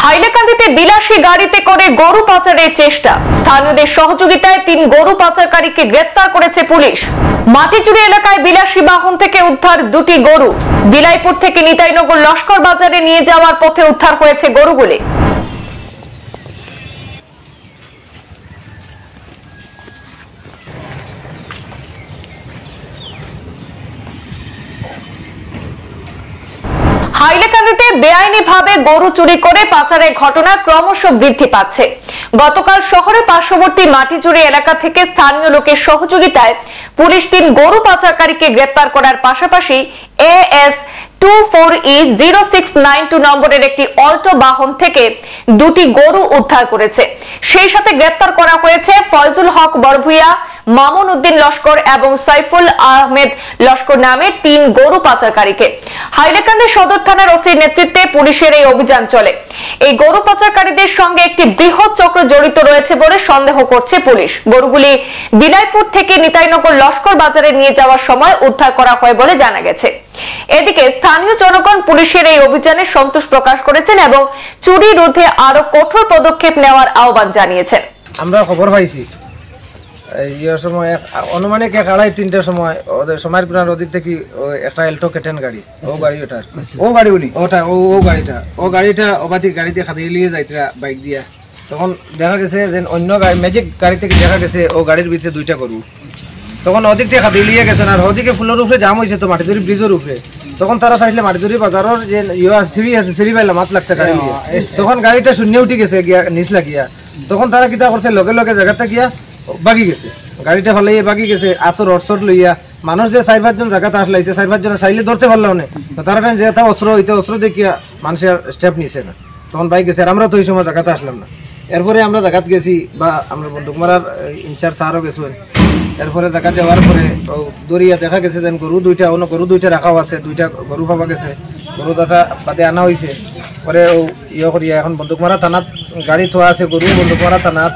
হাইলাকান্দিতে বিলাসী গাড়িতে করে গরু পাচারের চেষ্টা, স্থানীয়দের সহযোগিতায় 3 গরু পাচারকারীকে গ্রেফতার করেছে পুলিশ। মাটিচুরি এলাকায় বিলাসী বাহন থেকে উদ্ধার 2টি গরু। বিলাইপুর থেকে নিতাইনগর লস্কর বাজারে নিয়ে যাওয়ার পথে উদ্ধার হয়েছে গরুগুলি। হাইলাকান্দিতে বেআইনিভাবে গরু চুরি করে পাচারের ঘটনা ক্রমশ বৃদ্ধি পাচ্ছে। গতকাল শহরের পার্শ্ববর্তী মাটিচুরি এলাকা থেকে স্থানীয় লোকের সহযোগিতায় পুলিশ 3 গরু পাচারকারীকে গ্রেফতার করার পাশাপাশি AS 24E0692 নম্বরের একটি অল্টো বাহন থেকে 2টি গরু উদ্ধার করেছে। সেই সাথে গ্রেফতার করা হয়েছে ফয়জুল হক বরভুইয়া, মামুন উদ্দিন লস্কর এবং সাইফুল আহমেদ লস্কর নামে 3 গরু পাচারকারীকে। হাইলাকান্দি সদর থানার ওসির নেতৃত্বে পুলিশের এই অভিযান চলে। এই গরু পাচারকারীদের সঙ্গে একটি বৃহৎ চক্র জড়িত রয়েছে বলে সন্দেহ করছে পুলিশ। গরুগুলি বিলাইপুর থেকে নিতাইনগর লস্কর বাজারে নিয়ে যাওয়ার সময় উদ্ধার করা হয় বলে জানা গেছে। এদিকে স্থানীয় জনগণ পুলিশের এই অভিযানে সন্তোষ প্রকাশ করেছেন এবং চুরি রোধে আরো কঠোর পদক্ষেপ নেওয়ার আহ্বান জানিয়েছেন। আমরা খবর পাইছি এই সময় অনুমানিক 2:30টার সময় ওদের সময়ের প্রাণ ওদিক থেকে একটা এল্টো কেটেন গাড়ি, ও গাড়ি ও গাড়ি উনি ও গাড়িটা অবাধি গাড়িতে খাদিয়ে নিয়ে যাইতরা বাইক দিয়া। তখন দেখা গেছে যে অন্য গাড়ি ম্যাজিক গাড়ি থেকে দেখা গেছে ও গাড়ির ভিতরে 2টা গরু। তখন ওদিক থেকে খাদিয়ে নিয়ে গেছেন আর ওদিকে ফুলের উপরে জাম হয়েছে তো মাটিদুরি ব্রিজের উপরে। তখন তারা চাইলে মাটিদুরি বাজারের যে সিঁড়ি আছে সিঁড়ি পাইলাম মাত লাগতে গাড়ি নিয়ে। তখন গাড়িটা শূন্য উঠে গেছে গিয়া নিচ লাগিয়া। তখন তারা কিতা করছে লগে লগে জায়গাতে গিয়া বাগি গেছে, গাড়িটা ফালাইয়া বাগি গেছে। আতো রড লইয়া মানুষ যে 4-5 জন জায়গাতে আসলাইতে 4-5 জন চাইলে ধরতে পারলাম না। তারা যে তা অস্ত্র দেখিয়া মানুষের স্টেপ নিছে না, তখন বাইক গেছে। আর আমরা তো ওই সময় জায়গাতে আসলাম না। এরপরে আমরা জায়গাত গেছি বা আমরা বন্দুক মারার ইনচার্জ স্যারও গেছেন। এরপরে জায়গা যাওয়ার পরে দরিয়া দেখা গেছে যে গরু 2টা অন্য গরু 2টা রাখাও আছে, 2টা গরু পাওয়া গেছে। গরু দুটা বাদে আনা হয়েছে। পরে করিয়া এখন বন্দুক মারা থানাত গাড়ি থোয়া আছে, গরু বন্দুক মারা থানাত।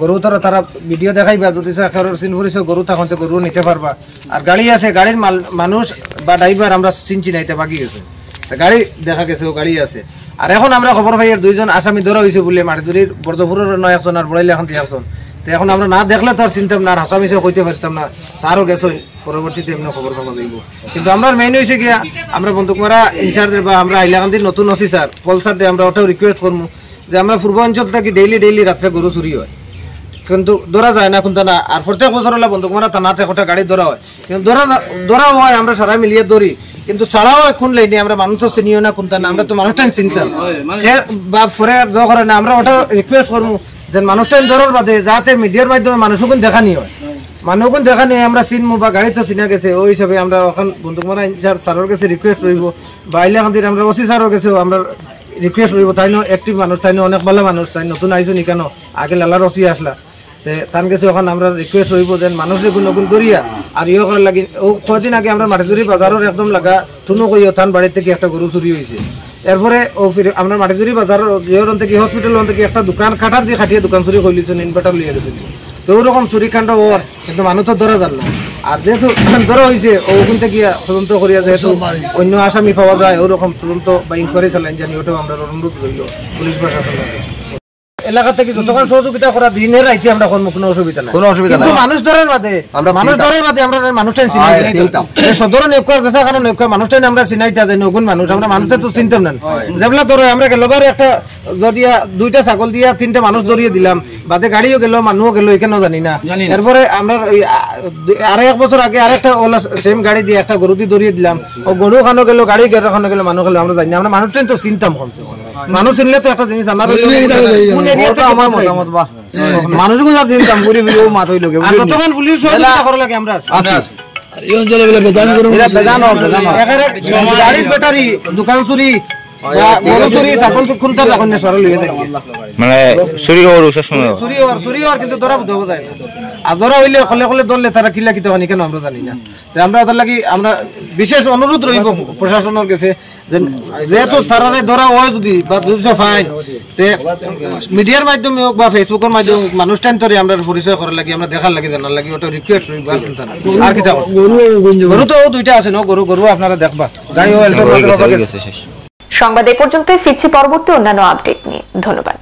গরু তারা ভিডিও দেখাইবা, যদি চিন ফুরিছে গরু তখন তো গরু নিতে পারবা। আর গাড়ি আছে, গাড়ির মানুষ বা ড্রাইভার আমরা চিনছি নাইতে বাকি গেছে, গাড়ি দেখা গেছে ও গাড়ি আছে। আর এখন আমরা খবর পাই 2 জন আসামি ধরা হয়েছে বলে মাটিদুরির বর্ধপুরের 9 একজন আর বড়াইলে এখন 3 একজন। তো এখন আমরা না দেখলে তো আর চিনতাম না, আর আসামিসেও কইতে পারতাম না। স্যারও গেছে পরবর্তীতে এমনি খবর পাওয়া যাইব। কিন্তু আমরা মেইন হয়েছে গিয়া আমরা বন্দুক মারা ইনচার্জের বা আমরা হাইলাকান্দির নতুন ওসি স্যার পল স্যার আমরা ওটাও রিকোয়েস্ট করবো যে আমরা পূর্বাঞ্চল থেকে ডেইলি রাত্রে গরু চুরি হয় কিন্তু ধরা যায় না কোনটা না। আর প্রত্যেক বছর হলে বন্দুক মারা থানাতে একটা গাড়ি ধরা হয়, কিন্তু ধরাও হয় আমরা সারা মিলিয়ে ধরি, কিন্তু ছাড়াও এখন লাইনি আমরা মানুষ তো চিনিও না কোনটা না। আমরা তো মানুষটা চিনতাম বা ফরে করে না। আমরা ওটা রিকোয়েস্ট করবো যে মানুষটা ধরার বাদে যাতে মিডিয়ার মাধ্যমে মানুষকে দেখানি হয়, মানুষকে দেখানি আমরা চিনবো বা গাড়ি তো চিনা গেছে। ওই হিসাবে আমরা এখন বন্দুক মারা ইনচার্জ স্যারের কাছে রিকোয়েস্ট রইব বা হাইলাকান্দির আমরা ওসি স্যারের কাছেও আমরা রিকোয়েস্ট রইব। তাই অ্যাক্টিভ মানুষ, তাই অনেক ভালো মানুষ, তাই নতুন আইসো নি কেন আগে লালার ওসি আসলা তার কাছে এখন আমরা রিকোয়েস্ট রইব যে মানুষ নতুন করিয়া আর ইয়ে করার লাগি। ও কদিন আগে আমরা মাটিদুরি বাজারের একদম লাগা শুনো কই থান বাড়ির থেকে একটা গরু চুরি হয়েছে। এরপরে ও ফিরে আমরা মাটিদুরি বাজারের ইয়ের থেকে হসপিটাল থেকে একটা দোকান কাটার দিয়ে খাটিয়ে দোকান চুরি করলিছেন, ইনভার্টার লিয়ে গেছিল। তো ওরকম চুরি কাণ্ড ওর, কিন্তু মানুষ তো ধরা যান না। আর যেহেতু ধরা হয়েছে ওখান থেকে তদন্ত করিয়া যেহেতু অন্য আসামি পাওয়া যায় ওরকম তদন্ত বা ইনকোয়ারি চালাইন জানি, ওটাও আমরা অনুরোধ রইল পুলিশ প্রশাসনের কাছে। এলাকা থেকে যতক্ষণ সহযোগিতা করা দিনের রাইতে আমরা কোনো অসুবিধা নাই, কিন্তু মানুষ ধরার বাদে আমরা মানুষটাই চিনাইতাম। সদর নেকুয়ার যেসা কারণ নেকুয়া মানুষটাই আমরা চিনাইতা যে নগুন মানুষ আমরা মানুষটা তো চিনতাম না। যেগুলা ধরো আমরা গেলবার একটা যদিয়া 2টা ছাগল দিয়া 3টা মানুষ ধরিয়ে দিলাম, বাদে গাড়িও গেল মানুষও গেল এখানেও জানি না। এরপরে আমরা আর 1 বছর আগে আরেকটা ওলা সেম গাড়ি দিয়ে একটা গরু দিয়ে ধরিয়ে দিলাম, ও গরু খানো গেল গাড়ি খানো গেল মানুষ গেল আমরা জানি না। আমরা মানুষটাই তো চিনতাম কমছে। মানুষ চিনলে তো একটা জিনিস আমার আমার মতামত বা মানুষগুলো চিন্তা করি মাত হইল তখন পুলিশ করা লাগে। আমরা এই অঞ্চলে গাড়ির ব্যাটারি দোকান চুরি গরু চুরি ছাগল খুলতে রাখুন না সরল হয়ে থাকে মানে চুরি হওয়ার কিন্তু ধরা বোঝা যায় না। আর ধরা হইলে কলে ধরলে তারা কিলা কিতে হয়নি কেন আমরা জানি না। আমরা ওদের লাগি আমরা বিশেষ অনুরোধ রইব প্রশাসনের কাছে যেহেতু তারা ধরা হয় যদি বা 200 ফাইন মিডিয়ার মাধ্যমে হোক বা ফেসবুকের মাধ্যমে মানুষ টাইম ধরে আমরা পরিচয় করার লাগি আমরা দেখার লাগি জানার লাগি ওটা রিকোয়েস্ট রইব। আর কি গরু তো 2টা আছে না, গরু আপনারা দেখবা গাড়ি সংবাদ এ পর্যন্তই, ফিরছি পরবর্তী অন্যান্য আপডেট নিয়ে। ধন্যবাদ।